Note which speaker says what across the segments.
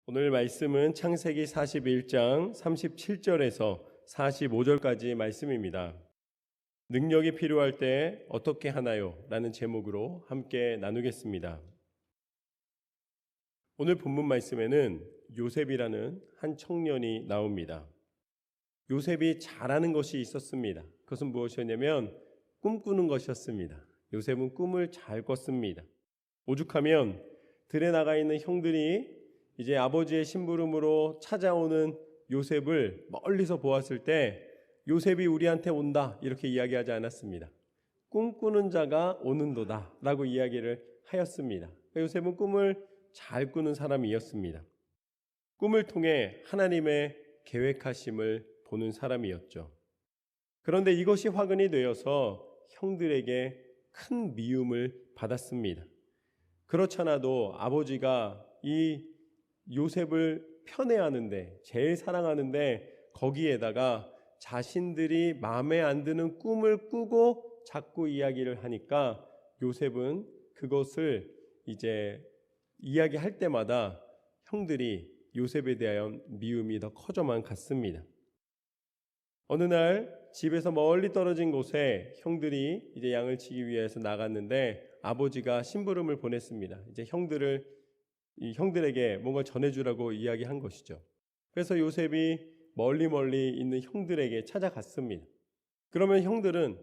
Speaker 1: 오늘 말씀은 창세기 41장 37절에서 45절까지 말씀입니다. 능력이 필요할 때 어떻게 하나요? 라는 제목으로 함께 나누겠습니다. 오늘 본문 말씀에는 요셉이라는 한 청년이 나옵니다. 요셉이 잘하는 것이 있었습니다. 그것은 무엇이었냐면 꿈꾸는 것이었습니다. 요셉은 꿈을 잘 꿨습니다. 오죽하면 들에 나가 있는 형들이 이제 아버지의 심부름으로 찾아오는 요셉을 멀리서 보았을 때 요셉이 우리한테 온다 이렇게 이야기하지 않았습니다. 꿈꾸는 자가 오는도다 라고 이야기를 하였습니다. 요셉은 꿈을 잘 꾸는 사람이었습니다. 꿈을 통해 하나님의 계획하심을 보는 사람이었죠. 그런데 이것이 화근이 되어서 형들에게 큰 미움을 받았습니다. 그렇잖아도 아버지가 이 요셉을 편애하는데, 제일 사랑하는데 거기에다가 자신들이 마음에 안 드는 꿈을 꾸고 자꾸 이야기를 하니까 요셉은 그것을 이제 이야기할 때마다 형들이 요셉에 대한 미움이 더 커져만 갔습니다. 어느 날 집에서 멀리 떨어진 곳에 형들이 이제 양을 치기 위해서 나갔는데 아버지가 심부름을 보냈습니다. 이제 형들에게 뭔가 전해주라고 이야기한 것이죠. 그래서 요셉이 멀리 있는 형들에게 찾아갔습니다. 그러면 형들은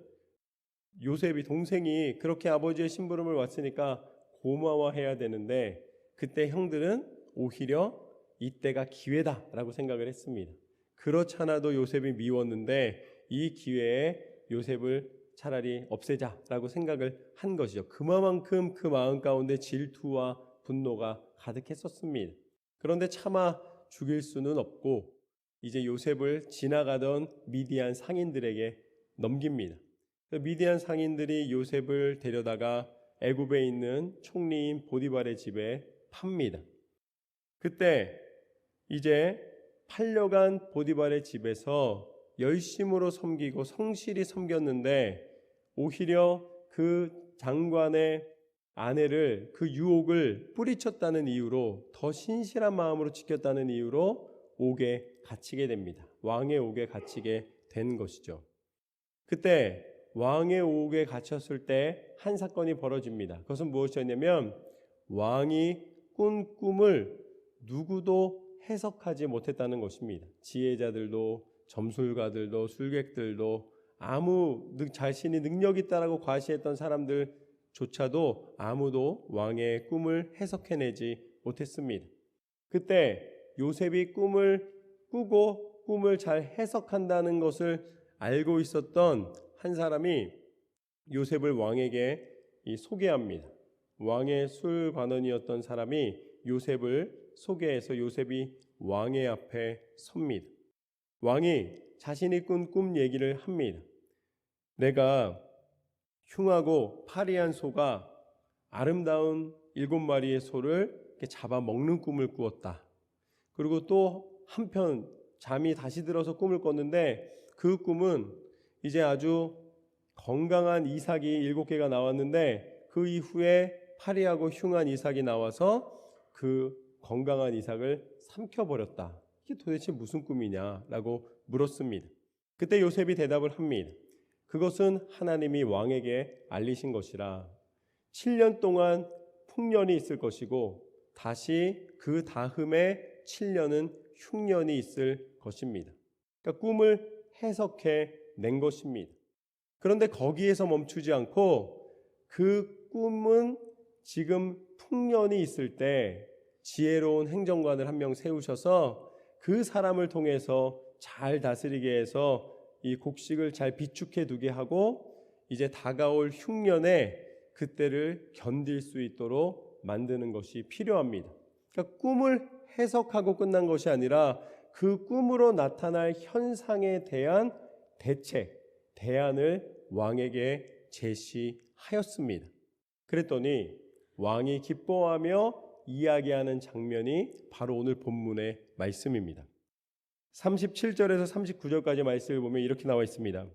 Speaker 1: 요셉이 동생이 그렇게 아버지의 심부름을 왔으니까 고마워해야 되는데 그때 형들은 오히려 이때가 기회다라고 생각을 했습니다. 그렇잖아도 요셉이 미웠는데 이 기회에 요셉을 차라리 없애자라고 생각을 한 것이죠. 그만큼 그 마음 가운데 질투와 분노가 가득했었습니다. 그런데 차마 죽일 수는 없고 이제 요셉을 지나가던 미디안 상인들에게 넘깁니다. 미디안 상인들이 요셉을 데려다가 애굽에 있는 총리인 보디발의 집에 팝니다. 그때 이제 팔려간 보디발의 집에서 열심으로 섬기고 성실히 섬겼는데 오히려 그 장관의 아내를 그 유혹을 뿌리쳤다는 이유로 더 신실한 마음으로 지켰다는 이유로 옥에 갇히게 됩니다. 왕의 옥에 갇히게 된 것이죠. 그때 왕의 옥에 갇혔을 때 한 사건이 벌어집니다. 그것은 무엇이었냐면 왕이 꾼 꿈을 누구도 해석하지 못했다는 것입니다. 지혜자들도 점술가들도 술객들도 자신이 능력 있다라고 과시했던 사람들조차도 아무도 왕의 꿈을 해석해내지 못했습니다. 그때 요셉이 꿈을 꾸고 꿈을 잘 해석한다는 것을 알고 있었던 한 사람이 요셉을 왕에게 소개합니다. 왕의 술관원이었던 사람이 요셉을 소개해서 요셉이 왕의 앞에 섭니다. 왕이 자신이 꾼 꿈 얘기를 합니다. 내가 흉하고 파리한 소가 아름다운 7마리의 소를 잡아먹는 꿈을 꾸었다. 그리고 또 한편 잠이 다시 들어서 꿈을 꿨는데 그 꿈은 이제 아주 건강한 이삭이 7개가 나왔는데 그 이후에 파리하고 흉한 이삭이 나와서 그 건강한 이삭을 삼켜버렸다. 이게 도대체 무슨 꿈이냐라고 물었습니다. 그때 요셉이 대답을 합니다. 그것은 하나님이 왕에게 알리신 것이라 7년 동안 풍년이 있을 것이고 다시 그 다음에 7년은 흉년이 있을 것입니다. 그러니까 꿈을 해석해 낸 것입니다. 그런데 거기에서 멈추지 않고 그 꿈은 지금 풍년이 있을 때 지혜로운 행정관을 한 명 세우셔서 그 사람을 통해서 잘 다스리게 해서 이 곡식을 잘 비축해 두게 하고 이제 다가올 흉년에 그때를 견딜 수 있도록 만드는 것이 필요합니다. 그러니까 꿈을 해석하고 끝난 것이 아니라 그 꿈으로 나타날 현상에 대한 대안을 왕에게 제시하였습니다. 그랬더니 왕이 기뻐하며 이야기하는 장면이 바로 오늘 본문의 말씀입니다. 37절에서 39절까지 말씀을 보면 이렇게 나와 있습니다.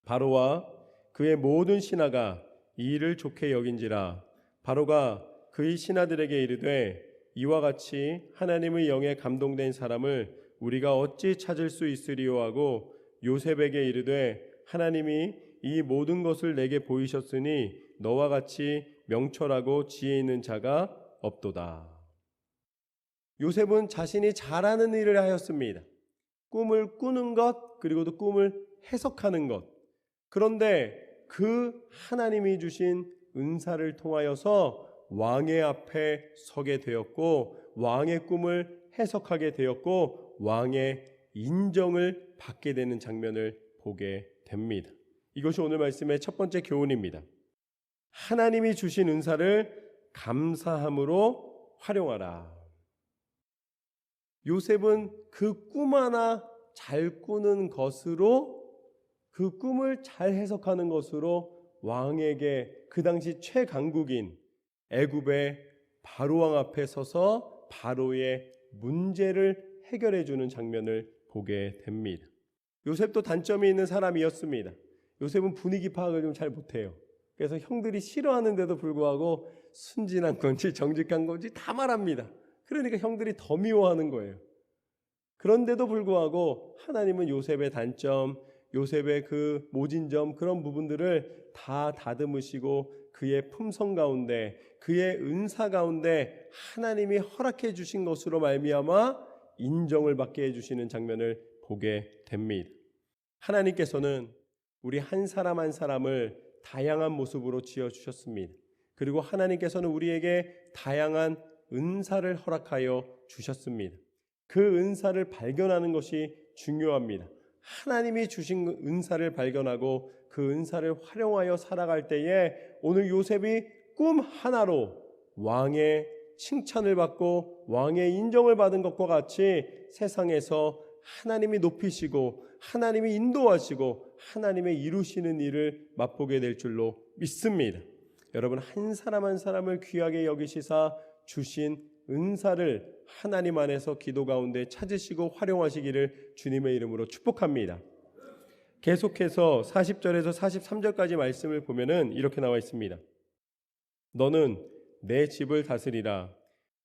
Speaker 1: 바로와 그의 모든 신하가 이 일을 좋게 여긴지라 바로가 그의 신하들에게 이르되 이와 같이 하나님의 영에 감동된 사람을 우리가 어찌 찾을 수 있으리요 하고 요셉에게 이르되 하나님이 이 모든 것을 내게 보이셨으니 너와 같이 명철하고 지혜 있는 자가 없도다. 요셉은 자신이 잘하는 일을 하였습니다. 꿈을 꾸는 것, 그리고 또 꿈을 해석하는 것. 그런데 그 하나님이 주신 은사를 통하여서 왕의 앞에 서게 되었고, 왕의 꿈을 해석하게 되었고, 왕의 인정을 받게 되는 장면을 보게 됩니다. 이것이 오늘 말씀의 첫 번째 교훈입니다. 하나님이 주신 은사를 감사함으로 활용하라. 요셉은 그 꿈 하나 잘 꾸는 것으로, 그 꿈을 잘 해석하는 것으로 왕에게, 그 당시 최강국인 애굽의 바로왕 앞에 서서 바로의 문제를 해결해 주는 장면을 보게 됩니다. 요셉도 단점이 있는 사람이었습니다. 요셉은 분위기 파악을 좀 잘 못해요. 그래서 형들이 싫어하는데도 불구하고 순진한 건지 정직한 건지 다 말합니다. 그러니까 형들이 더 미워하는 거예요. 그런데도 불구하고 하나님은 요셉의 단점, 요셉의 그 모진 점, 그런 부분들을 다 다듬으시고 그의 품성 가운데, 그의 은사 가운데 하나님이 허락해 주신 것으로 말미암아 인정을 받게 해주시는 장면을 보게 됩니다. 하나님께서는 우리 한 사람 한 사람을 다양한 모습으로 지어주셨습니다. 그리고 하나님께서는 우리에게 다양한 은사를 허락하여 주셨습니다. 그 은사를 발견하는 것이 중요합니다. 하나님이 주신 은사를 발견하고 그 은사를 활용하여 살아갈 때에 오늘 요셉이 꿈 하나로 왕의 칭찬을 받고 왕의 인정을 받은 것과 같이 세상에서 하나님이 높이시고 하나님이 인도하시고 하나님의 이루시는 일을 맛보게 될 줄로 믿습니다. 여러분, 한 사람 한 사람을 귀하게 여기시사 주신 은사를 하나님 안에서 기도 가운데 찾으시고 활용하시기를 주님의 이름으로 축복합니다. 계속해서 40절에서 43절까지 말씀을 보면은 이렇게 나와 있습니다. 너는 내 집을 다스리라.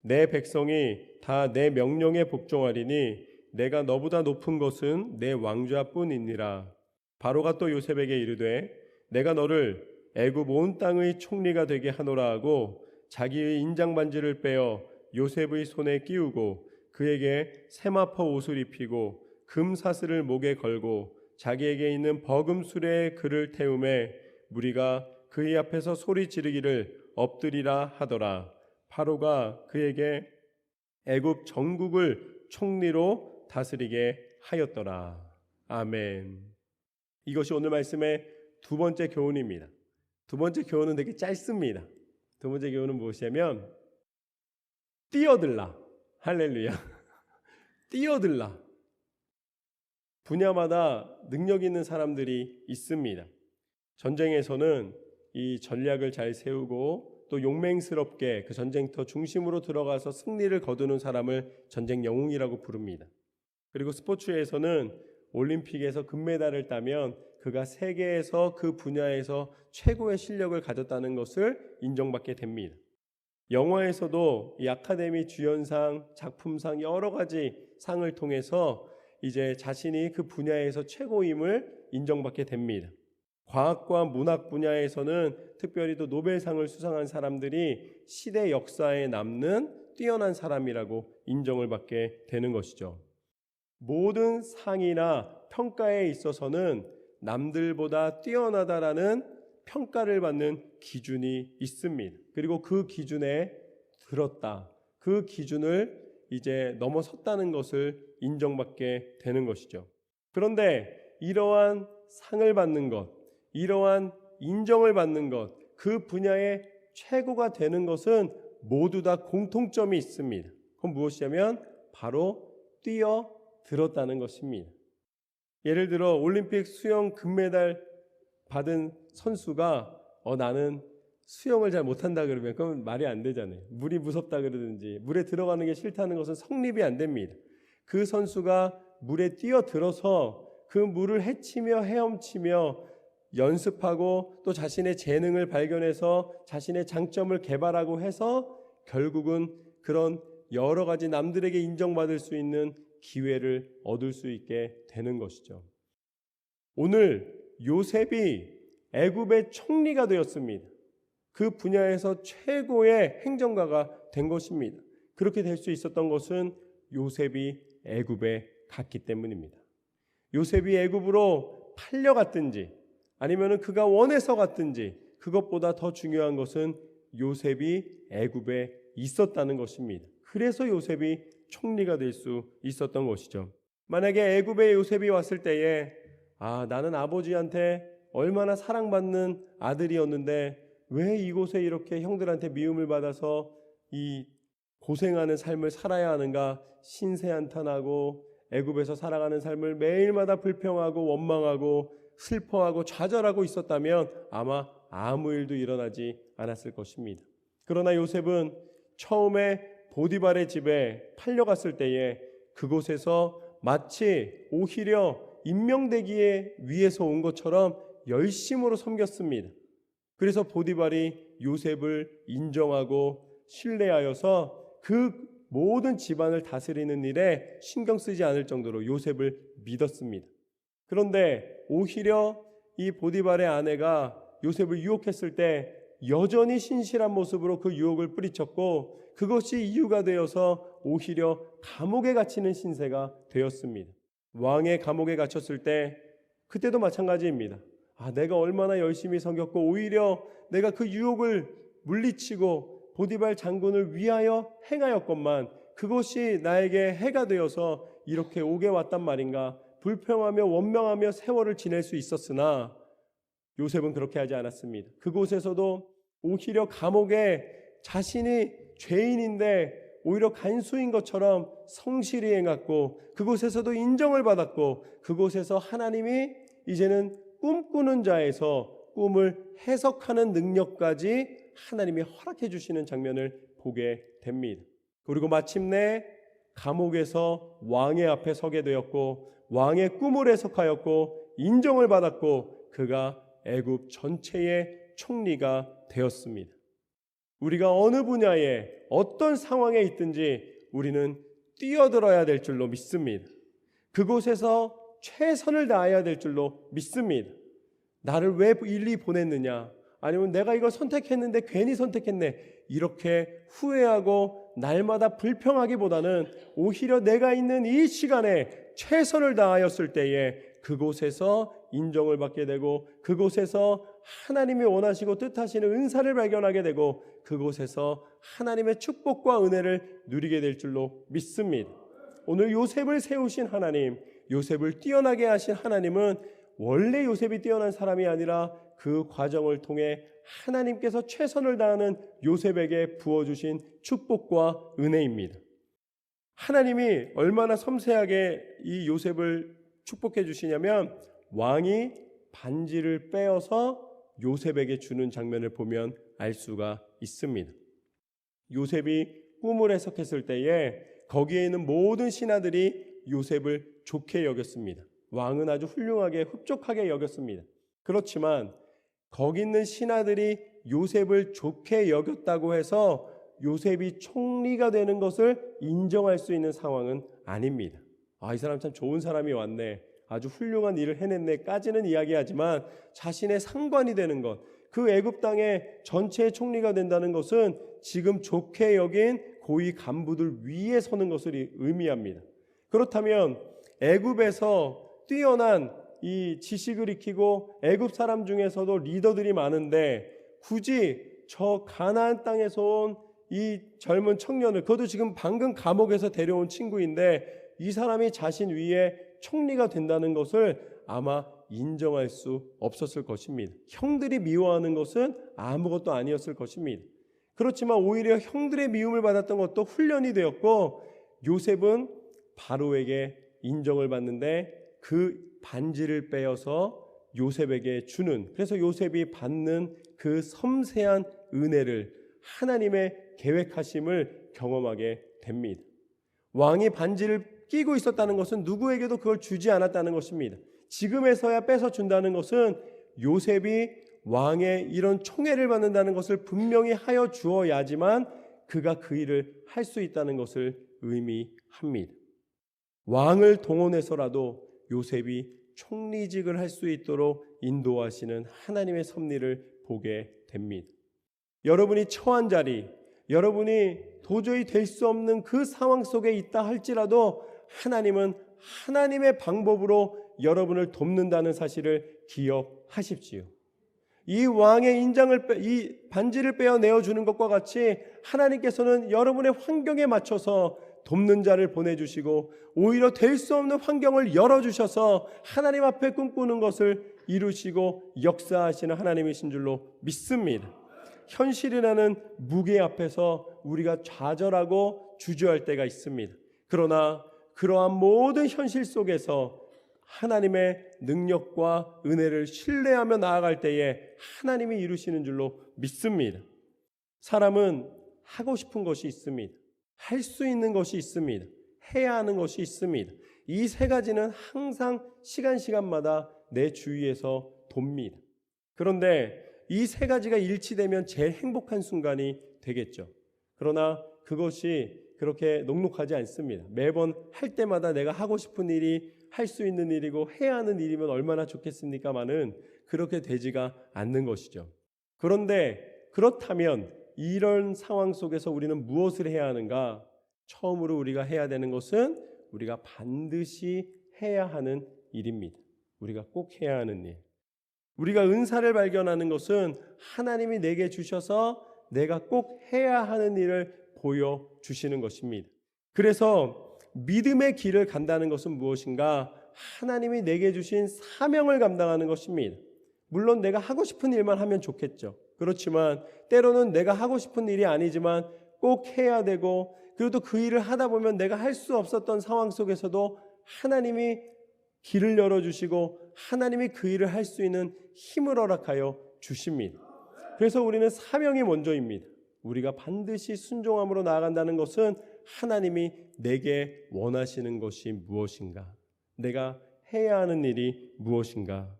Speaker 1: 내 백성이 다 내 명령에 복종하리니 내가 너보다 높은 것은 내 왕좌뿐이니라. 바로가 또 요셉에게 이르되 내가 너를 애굽 온 땅의 총리가 되게 하노라 하고 자기의 인장 반지를 빼어 요셉의 손에 끼우고 그에게 세마포 옷을 입히고 금 사슬을 목에 걸고 자기에게 있는 버금 수레에 그를 태우매 무리가 그의 앞에서 소리 지르기를 엎드리라 하더라. 바로가 그에게 애굽 전국을 총리로 다스리게 하였더라. 아멘. 이것이 오늘 말씀의 두 번째 교훈입니다. 두 번째 교훈은 되게 짧습니다. 두 번째 교훈은 무엇이냐면 뛰어들라. 할렐루야. 뛰어들라. 분야마다 능력 있는 사람들이 있습니다. 전쟁에서는 이 전략을 잘 세우고 또 용맹스럽게 그 전쟁터 중심으로 들어가서 승리를 거두는 사람을 전쟁 영웅이라고 부릅니다. 그리고 스포츠에서는 올림픽에서 금메달을 따면 그가 세계에서 그 분야에서 최고의 실력을 가졌다는 것을 인정받게 됩니다. 영화에서도 이 아카데미 주연상, 작품상 여러 가지 상을 통해서 이제 자신이 그 분야에서 최고임을 인정받게 됩니다. 과학과 문학 분야에서는 특별히 또 노벨상을 수상한 사람들이 시대 역사에 남는 뛰어난 사람이라고 인정을 받게 되는 것이죠. 모든 상이나 평가에 있어서는 남들보다 뛰어나다라는 평가를 받는 기준이 있습니다. 그리고 그 기준에 들었다, 그 기준을 이제 넘어섰다는 것을 인정받게 되는 것이죠. 그런데 이러한 상을 받는 것, 이러한 인정을 받는 것, 그 분야의 최고가 되는 것은 모두 다 공통점이 있습니다. 그건 무엇이냐면 바로 뛰어들었다는 것입니다. 예를 들어 올림픽 수영 금메달 받은 선수가 나는 수영을 잘 못한다 그러면 그건 말이 안 되잖아요. 물이 무섭다 그러든지 물에 들어가는 게 싫다는 것은 성립이 안 됩니다. 그 선수가 물에 뛰어들어서 그 물을 헤치며 헤엄치며 연습하고 또 자신의 재능을 발견해서 자신의 장점을 개발하고 해서 결국은 그런 여러 가지 남들에게 인정받을 수 있는 기회를 얻을 수 있게 되는 것이죠. 오늘 요셉이 애굽의 총리가 되었습니다. 그 분야에서 최고의 행정가가 된 것입니다. 그렇게 될 수 있었던 것은 요셉이 애굽에 갔기 때문입니다. 요셉이 애굽으로 팔려갔든지 아니면 그가 원해서 갔든지 그것보다 더 중요한 것은 요셉이 애굽에 있었다는 것입니다. 그래서 요셉이 총리가 될 수 있었던 것이죠. 만약에 애굽에 요셉이 왔을 때에 나는 아버지한테 얼마나 사랑받는 아들이었는데 왜 이곳에 이렇게 형들한테 미움을 받아서 이 고생하는 삶을 살아야 하는가 신세한탄하고 애굽에서 살아가는 삶을 매일마다 불평하고 원망하고 슬퍼하고 좌절하고 있었다면 아마 아무 일도 일어나지 않았을 것입니다. 그러나 요셉은 처음에 보디발의 집에 팔려갔을 때에 그곳에서 마치 오히려 임명되기에 위해서 온 것처럼 열심으로 섬겼습니다. 그래서 보디발이 요셉을 인정하고 신뢰하여서 그 모든 집안을 다스리는 일에 신경 쓰지 않을 정도로 요셉을 믿었습니다. 그런데 오히려 이 보디발의 아내가 요셉을 유혹했을 때 여전히 신실한 모습으로 그 유혹을 뿌리쳤고 그것이 이유가 되어서 오히려 감옥에 갇히는 신세가 되었습니다. 왕의 감옥에 갇혔을 때 그때도 마찬가지입니다. 내가 얼마나 열심히 섬겼고 오히려 내가 그 유혹을 물리치고 보디발 장군을 위하여 행하였건만 그것이 나에게 해가 되어서 이렇게 옥에 왔단 말인가 불평하며 원망하며 세월을 지낼 수 있었으나 요셉은 그렇게 하지 않았습니다. 그곳에서도 오히려 감옥에 자신이 죄인인데 오히려 간수인 것처럼 성실히 행했고 그곳에서도 인정을 받았고 그곳에서 하나님이 이제는 꿈꾸는 자에서 꿈을 해석하는 능력까지 하나님이 허락해 주시는 장면을 보게 됩니다. 그리고 마침내 감옥에서 왕의 앞에 서게 되었고 왕의 꿈을 해석하였고 인정을 받았고 그가 애굽 전체의 총리가 되었습니다. 우리가 어느 분야에 어떤 상황에 있든지 우리는 뛰어들어야 될 줄로 믿습니다. 그곳에서 최선을 다해야 될 줄로 믿습니다. 나를 왜 일리 보냈느냐 아니면 내가 이걸 선택했는데 괜히 선택했네 이렇게 후회하고 날마다 불평하기보다는 오히려 내가 있는 이 시간에 최선을 다하였을 때에 그곳에서 인정을 받게 되고 그곳에서 하나님이 원하시고 뜻하시는 은사를 발견하게 되고 그곳에서 하나님의 축복과 은혜를 누리게 될 줄로 믿습니다. 오늘 요셉을 세우신 하나님, 요셉을 뛰어나게 하신 하나님은 원래 요셉이 뛰어난 사람이 아니라 그 과정을 통해 하나님께서 최선을 다하는 요셉에게 부어주신 축복과 은혜입니다. 하나님이 얼마나 섬세하게 이 요셉을 축복해 주시냐면 왕이 반지를 빼어서 요셉에게 주는 장면을 보면 알 수가 있습니다. 요셉이 꿈을 해석했을 때에 거기에 있는 모든 신하들이 요셉을 좋게 여겼습니다. 왕은 아주 훌륭하게 흡족하게 여겼습니다. 그렇지만 거기 있는 신하들이 요셉을 좋게 여겼다고 해서 요셉이 총리가 되는 것을 인정할 수 있는 상황은 아닙니다. 이 사람 참 좋은 사람이 왔네, 아주 훌륭한 일을 해냈네까지는 이야기하지만 자신의 상관이 되는 것, 그 애굽 땅의 전체의 총리가 된다는 것은 지금 좋게 여긴 고위 간부들 위에 서는 것을 의미합니다. 그렇다면 애굽에서 뛰어난 이 지식을 익히고 애굽 사람 중에서도 리더들이 많은데 굳이 저 가나안 땅에서 온 이 젊은 청년을, 그것도 지금 방금 감옥에서 데려온 친구인데 이 사람이 자신 위에 총리가 된다는 것을 아마 인정할 수 없었을 것입니다. 형들이 미워하는 것은 아무것도 아니었을 것입니다. 그렇지만 오히려 형들의 미움을 받았던 것도 훈련이 되었고 요셉은 바로에게 인정을 받는데 그 반지를 빼어서 요셉에게 주는, 그래서 요셉이 받는 그 섬세한 은혜를, 하나님의 계획하심을 경험하게 됩니다. 왕이 반지를 끼고 있었다는 것은 누구에게도 그걸 주지 않았다는 것입니다. 지금에서야 뺏어 준다는 것은 요셉이 왕의 이런 총애를 받는다는 것을 분명히 하여 주어야지만 그가 그 일을 할 수 있다는 것을 의미합니다. 왕을 동원해서라도 요셉이 총리직을 할 수 있도록 인도하시는 하나님의 섭리를 보게 됩니다. 여러분이 처한 자리, 여러분이 도저히 될 수 없는 그 상황 속에 있다 할지라도 하나님은 하나님의 방법으로 여러분을 돕는다는 사실을 기억하십시오. 이 왕의 이 반지를 빼어내어 주는 것과 같이 하나님께서는 여러분의 환경에 맞춰서 돕는 자를 보내주시고 오히려 될 수 없는 환경을 열어주셔서 하나님 앞에 꿈꾸는 것을 이루시고 역사하시는 하나님이신 줄로 믿습니다. 현실이라는 무게 앞에서 우리가 좌절하고 주저할 때가 있습니다. 그러나 그러한 모든 현실 속에서 하나님의 능력과 은혜를 신뢰하며 나아갈 때에 하나님이 이루시는 줄로 믿습니다. 사람은 하고 싶은 것이 있습니다. 할 수 있는 것이 있습니다. 해야 하는 것이 있습니다. 이 세 가지는 항상 시간마다 내 주위에서 돕니다. 그런데 이 세 가지가 일치되면 제일 행복한 순간이 되겠죠. 그러나 그것이 그렇게 녹록하지 않습니다. 매번 할 때마다 내가 하고 싶은 일이 할 수 있는 일이고 해야 하는 일이면 얼마나 좋겠습니까마는 그렇게 되지가 않는 것이죠. 그런데 그렇다면 이런 상황 속에서 우리는 무엇을 해야 하는가? 처음으로 우리가 해야 되는 것은 우리가 반드시 해야 하는 일입니다. 우리가 꼭 해야 하는 일. 우리가 은사를 발견하는 것은 하나님이 내게 주셔서 내가 꼭 해야 하는 일을 보여주시는 것입니다. 그래서 믿음의 길을 간다는 것은 무엇인가? 하나님이 내게 주신 사명을 감당하는 것입니다. 물론 내가 하고 싶은 일만 하면 좋겠죠. 그렇지만 때로는 내가 하고 싶은 일이 아니지만 꼭 해야 되고, 그래도 그 일을 하다 보면 내가 할 수 없었던 상황 속에서도 하나님이 길을 열어주시고 하나님이 그 일을 할 수 있는 힘을 허락하여 주십니다. 그래서 우리는 사명이 먼저입니다. 우리가 반드시 순종함으로 나아간다는 것은 하나님이 내게 원하시는 것이 무엇인가? 내가 해야 하는 일이 무엇인가?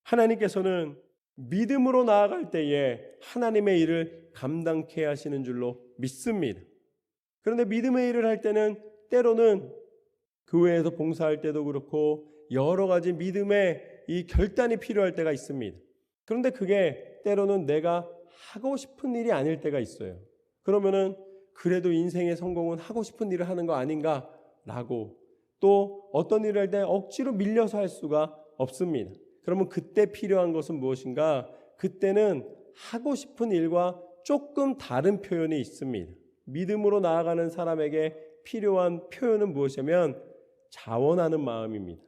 Speaker 1: 하나님께서는 믿음으로 나아갈 때에 하나님의 일을 감당케 하시는 줄로 믿습니다. 그런데 믿음의 일을 할 때는 때로는 교회에서 봉사할 때도 그렇고 여러 가지 믿음의 이 결단이 필요할 때가 있습니다. 그런데 그게 때로는 내가 하고 싶은 일이 아닐 때가 있어요. 그러면은 그래도 인생의 성공은 하고 싶은 일을 하는 거 아닌가라고, 또 어떤 일을 할 때 억지로 밀려서 할 수가 없습니다. 그러면 그때 필요한 것은 무엇인가? 그때는 하고 싶은 일과 조금 다른 표현이 있습니다. 믿음으로 나아가는 사람에게 필요한 표현은 무엇이냐면 자원하는 마음입니다.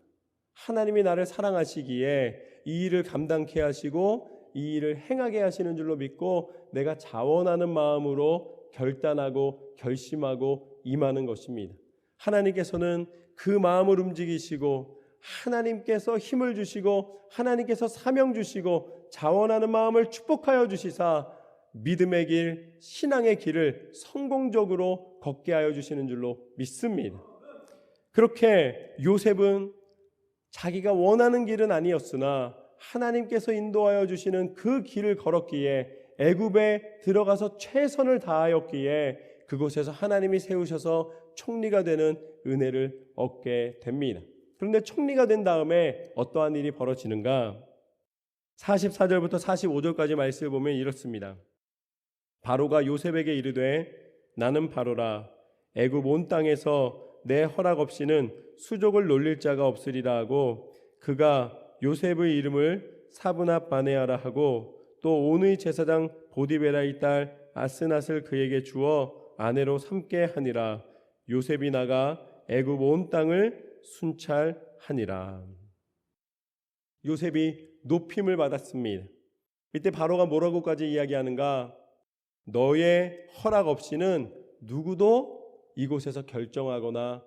Speaker 1: 하나님이 나를 사랑하시기에 이 일을 감당케 하시고 이 일을 행하게 하시는 줄로 믿고 내가 자원하는 마음으로 결단하고 결심하고 임하는 것입니다. 하나님께서는 그 마음을 움직이시고 하나님께서 힘을 주시고 하나님께서 사명 주시고 자원하는 마음을 축복하여 주시사 믿음의 길, 신앙의 길을 성공적으로 걷게 하여 주시는 줄로 믿습니다. 그렇게 요셉은 자기가 원하는 길은 아니었으나 하나님께서 인도하여 주시는 그 길을 걸었기에 애굽에 들어가서 최선을 다하였기에 그곳에서 하나님이 세우셔서 총리가 되는 은혜를 얻게 됩니다. 그런데 총리가 된 다음에 어떠한 일이 벌어지는가? 44절부터 45절까지 말씀을 보면 이렇습니다. 바로가 요셉에게 이르되 나는 바로라 애굽 온 땅에서 내 허락 없이는 수족을 놀릴 자가 없으리라 하고 그가 요셉의 이름을 사브낫 바네아라 하고 또 온의 제사장 보디베라의 딸 아스낫을 그에게 주어 아내로 삼게 하니라. 요셉이 나가 애굽 온 땅을 순찰하니라. 요셉이 높임을 받았습니다. 이때 바로가 뭐라고까지 이야기하는가? 너의 허락 없이는 누구도 이곳에서 결정하거나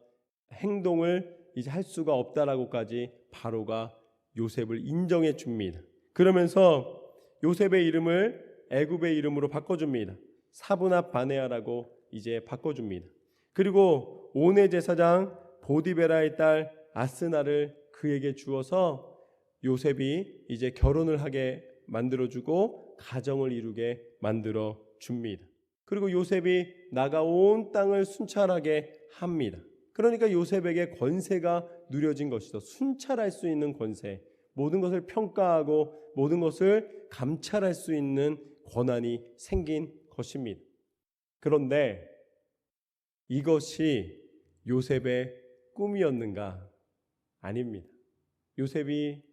Speaker 1: 행동을 이제 할 수가 없다라고까지 바로가 요셉을 인정해 줍니다. 그러면서 요셉의 이름을 애굽의 이름으로 바꿔줍니다. 사브낫 바네아라고 이제 바꿔줍니다. 그리고 온의 제사장 보디베라의 딸 아스나를 그에게 주어서 요셉이 이제 결혼을 하게 만들어주고 가정을 이루게 만들어줍니다. 그리고 요셉이 나가 온 땅을 순찰하게 합니다. 그러니까 요셉에게 권세가 누려진 것이죠. 순찰할 수 있는 권세, 모든 것을 평가하고 모든 것을 감찰할 수 있는 권한이 생긴 것입니다. 그런데 이것이 요셉의 꿈이었는가? 아닙니다. 요셉이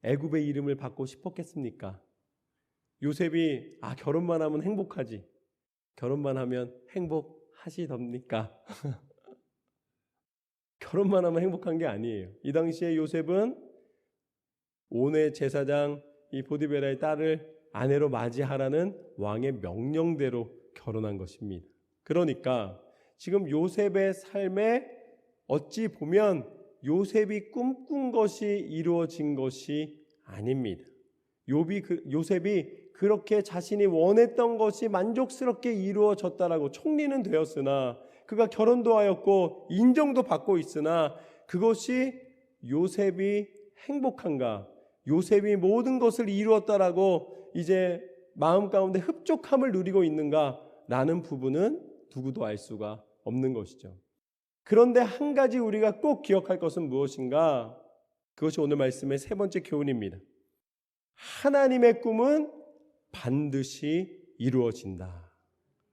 Speaker 1: 애굽의 이름을 받고 싶었겠습니까? 요셉이 결혼만 하면 행복하지, 결혼만 하면 행복하시답니까? 결혼만 하면 행복한 게 아니에요. 이 당시에 요셉은 온의 제사장 이 보디베라의 딸을 아내로 맞이하라는 왕의 명령대로 결혼한 것입니다. 그러니까 지금 요셉의 삶에 어찌 보면 요셉이 꿈꾼 것이 이루어진 것이 아닙니다. 요셉이 그렇게 자신이 원했던 것이 만족스럽게 이루어졌다라고, 총리는 되었으나, 그가 결혼도 하였고 인정도 받고 있으나 그것이 요셉이 행복한가, 요셉이 모든 것을 이루었다라고 이제 마음 가운데 흡족함을 누리고 있는가 라는 부분은 누구도 알 수가 없는 것이죠. 그런데 한 가지 우리가 꼭 기억할 것은 무엇인가? 그것이 오늘 말씀의 세 번째 교훈입니다. 하나님의 꿈은 반드시 이루어진다.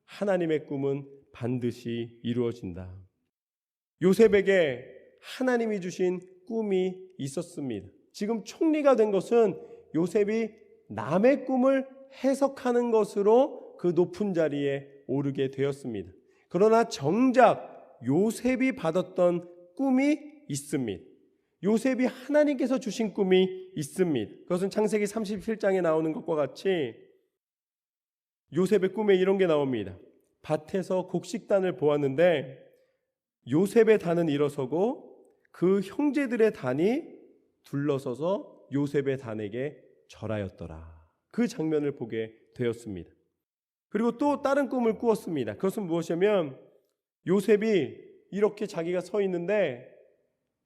Speaker 1: 하나님의 꿈은 반드시 이루어진다. 요셉에게 하나님이 주신 꿈이 있었습니다. 지금 총리가 된 것은 요셉이 남의 꿈을 해석하는 것으로 그 높은 자리에 오르게 되었습니다. 그러나 정작 요셉이 받았던 꿈이 있습니다. 요셉이 하나님께서 주신 꿈이 있습니다. 그것은 창세기 37장에 나오는 것과 같이 요셉의 꿈에 이런 게 나옵니다. 밭에서 곡식단을 보았는데 요셉의 단은 일어서고 그 형제들의 단이 둘러서서 요셉의 단에게 절하였더라. 그 장면을 보게 되었습니다. 그리고 또 다른 꿈을 꾸었습니다. 그것은 무엇이냐면 요셉이 이렇게 자기가 서 있는데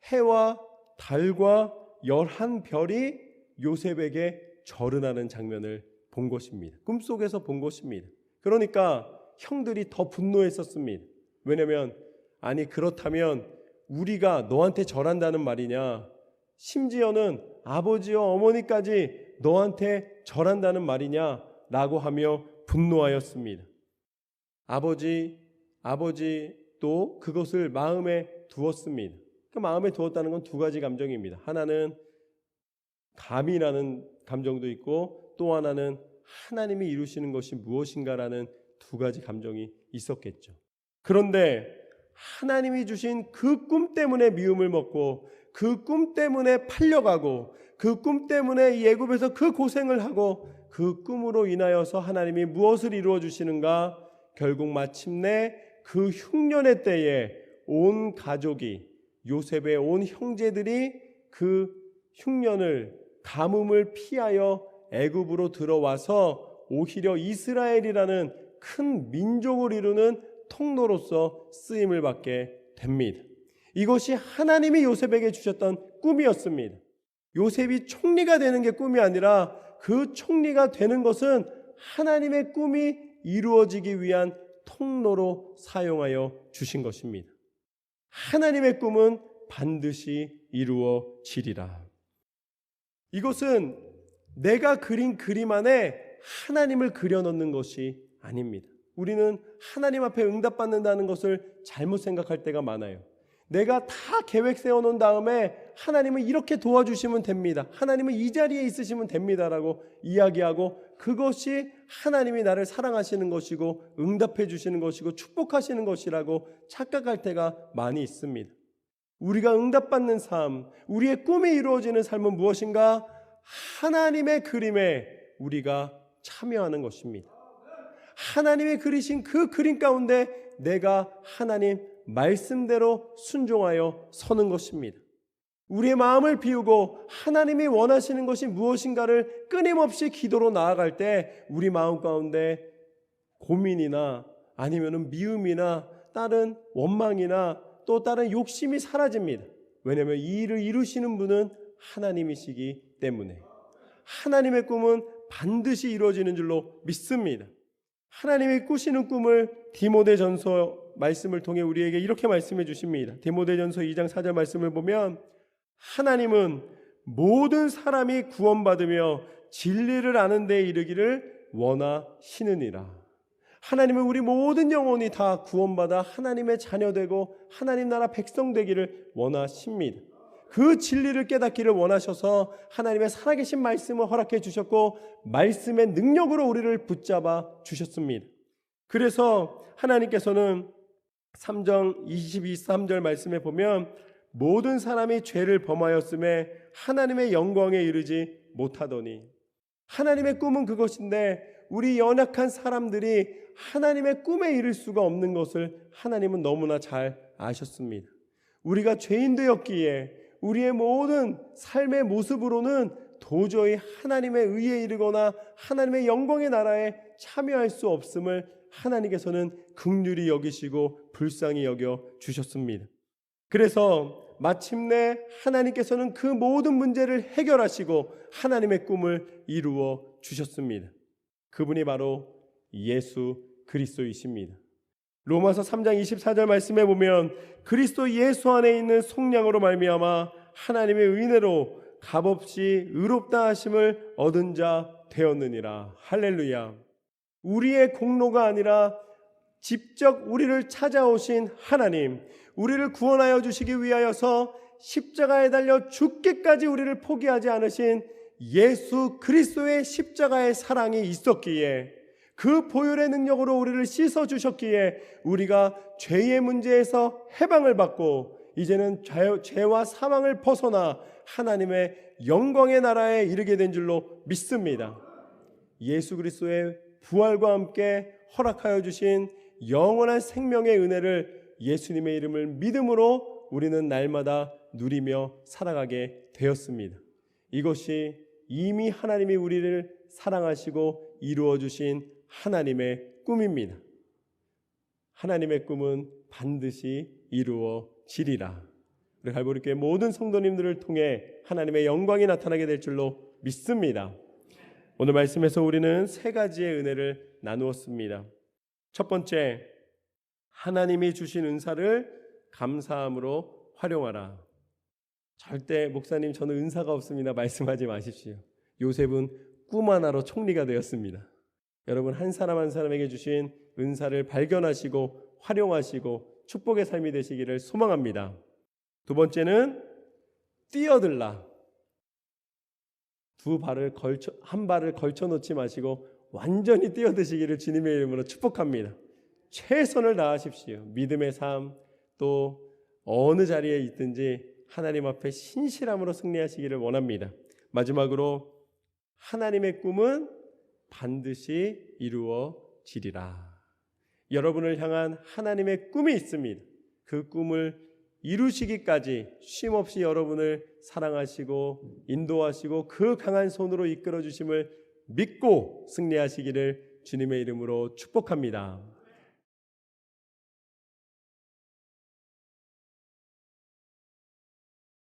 Speaker 1: 해와 달과 11별이 요셉에게 절은하는 장면을 본 것입니다. 꿈속에서 본 것입니다. 그러니까 형들이 더 분노했었습니다. 왜냐하면 그렇다면 우리가 너한테 절한다는 말이냐, 심지어는 아버지와 어머니까지 너한테 절한다는 말이냐 라고 하며 분노하였습니다. 아버지도 그것을 마음에 두었습니다. 그 마음에 두었다는 건 두 가지 감정입니다. 하나는 감이라는 감정도 있고 또 하나는 하나님이 이루시는 것이 무엇인가라는 두 가지 감정이 있었겠죠. 그런데 하나님이 주신 그 꿈 때문에 미움을 먹고 그 꿈 때문에 팔려가고 그 꿈 때문에 이 애굽에서 그 고생을 하고 그 꿈으로 인하여서 하나님이 무엇을 이루어 주시는가? 결국 마침내 그 흉년의 때에 온 가족이, 요셉의 온 형제들이 그 흉년을, 가뭄을 피하여 애굽으로 들어와서 오히려 이스라엘이라는 큰 민족을 이루는 통로로서 쓰임을 받게 됩니다. 이것이 하나님이 요셉에게 주셨던 꿈이었습니다. 요셉이 총리가 되는 게 꿈이 아니라 그 총리가 되는 것은 하나님의 꿈이 이루어지기 위한 통로로 사용하여 주신 것입니다. 하나님의 꿈은 반드시 이루어지리라. 이것은 내가 그린 그림 안에 하나님을 그려넣는 것이 아닙니다. 우리는 하나님 앞에 응답받는다는 것을 잘못 생각할 때가 많아요. 내가 다 계획 세워놓은 다음에 하나님은 이렇게 도와주시면 됩니다, 하나님은 이 자리에 있으시면 됩니다라고 이야기하고 그것이 하나님이 나를 사랑하시는 것이고 응답해 주시는 것이고 축복하시는 것이라고 착각할 때가 많이 있습니다. 우리가 응답받는 삶, 우리의 꿈이 이루어지는 삶은 무엇인가? 하나님의 그림에 우리가 참여하는 것입니다. 하나님이 그리신 그 그림 가운데 내가 하나님 말씀대로 순종하여 서는 것입니다. 우리의 마음을 비우고 하나님이 원하시는 것이 무엇인가를 끊임없이 기도로 나아갈 때 우리 마음 가운데 고민이나 아니면 미움이나 다른 원망이나 또 다른 욕심이 사라집니다. 왜냐하면 이 일을 이루시는 분은 하나님이시기 때문에 하나님의 꿈은 반드시 이루어지는 줄로 믿습니다. 하나님이 꾸시는 꿈을 디모데전서 말씀을 통해 우리에게 이렇게 말씀해 주십니다. 디모데전서 2장 4절 말씀을 보면 하나님은 모든 사람이 구원받으며 진리를 아는 데 이르기를 원하시느니라. 하나님은 우리 모든 영혼이 다 구원받아 하나님의 자녀되고 하나님 나라 백성 되기를 원하십니다. 그 진리를 깨닫기를 원하셔서 하나님의 살아계신 말씀을 허락해 주셨고 말씀의 능력으로 우리를 붙잡아 주셨습니다. 그래서 하나님께서는 3장 23절 말씀에 보면 모든 사람이 죄를 범하였음에 하나님의 영광에 이르지 못하더니, 하나님의 꿈은 그것인데 우리 연약한 사람들이 하나님의 꿈에 이를 수가 없는 것을 하나님은 너무나 잘 아셨습니다. 우리가 죄인 되었기에 우리의 모든 삶의 모습으로는 도저히 하나님의 의에 이르거나 하나님의 영광의 나라에 참여할 수 없음을 하나님께서는 긍휼히 여기시고 불쌍히 여겨 주셨습니다. 그래서 마침내 하나님께서는 그 모든 문제를 해결하시고 하나님의 꿈을 이루어 주셨습니다. 그분이 바로 예수 그리스도이십니다. 로마서 3장 24절 말씀에 보면 그리스도 예수 안에 있는 속량으로 말미암아 하나님의 은혜로 값없이 의롭다 하심을 얻은 자 되었느니라. 할렐루야. 우리의 공로가 아니라 직접 우리를 찾아오신 하나님, 우리를 구원하여 주시기 위하여서 십자가에 달려 죽기까지 우리를 포기하지 않으신 예수 그리스도의 십자가의 사랑이 있었기에, 그 보혈의 능력으로 우리를 씻어 주셨기에 우리가 죄의 문제에서 해방을 받고 이제는 죄와 사망을 벗어나 하나님의 영광의 나라에 이르게 된 줄로 믿습니다. 예수 그리스도의 부활과 함께 허락하여 주신 영원한 생명의 은혜를 예수님의 이름을 믿음으로 우리는 날마다 누리며 살아가게 되었습니다. 이것이 이미 하나님이 우리를 사랑하시고 이루어 주신 하나님의 꿈입니다. 하나님의 꿈은 반드시 이루어지리라. 우리 갈보리교회 모든 성도님들을 통해 하나님의 영광이 나타나게 될 줄로 믿습니다. 오늘 말씀에서 우리는 세 가지의 은혜를 나누었습니다. 첫 번째, 하나님이 주신 은사를 감사함으로 활용하라. 절대 목사님 저는 은사가 없습니다 말씀하지 마십시오. 요셉은 꿈 하나로 총리가 되었습니다. 여러분, 한 사람 한 사람에게 주신 은사를 발견하시고 활용하시고 축복의 삶이 되시기를 소망합니다. 두 번째는 뛰어들라. 한 발을 걸쳐 놓지 마시고 완전히 뛰어드시기를 주님의 이름으로 축복합니다. 최선을 다하십시오. 믿음의 삶, 또 어느 자리에 있든지 하나님 앞에 신실함으로 승리하시기를 원합니다. 마지막으로 하나님의 꿈은 반드시 이루어지리라. 여러분을 향한 하나님의 꿈이 있습니다. 그 꿈을 이루시기까지 쉼없이 여러분을 사랑하시고 인도하시고 그 강한 손으로 이끌어 주심을 믿고 승리하시기를 주님의 이름으로 축복합니다.